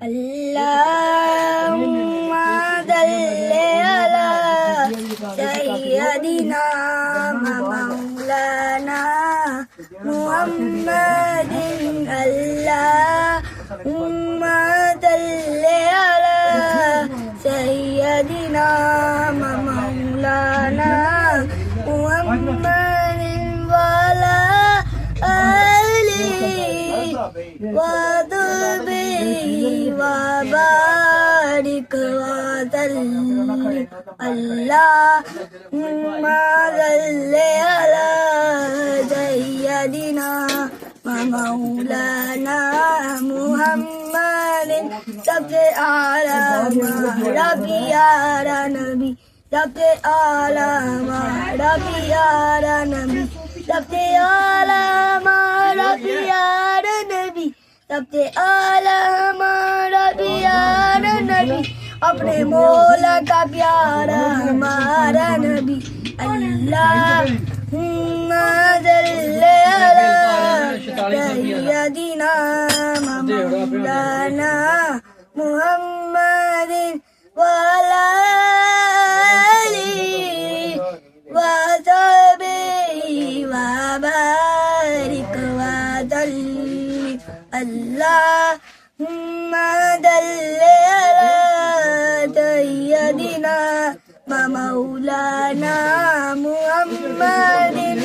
अल्लाहुम्मा सल्ली अला सय्यदिना मौलाना मुहम्मदिन अल्लाहुम्मा सल्ली अला सय्यदिना मौलाना मुहम्मदिन वाला वबारिक वसल्लिम अल्लाहुम्मा सल्ली अला सय्यदिना मौलाना मुहम्मदिन सबसे आला हमारा प्यारा नबी सबसे आला हमारा प्यारा नबी सबसे आला हमारा प्यारा नबी सबसे आला हमारा प्यारा नबी अपने मौला का प्यारा हमारा नबी अल्लाहुम्मा सल्ली अला सय्यदिना मौलाना मुहम्मदिन वाला अल्लाहुम्मा सल्ली अला सय्यदिना मौलाना मुहम्मदिन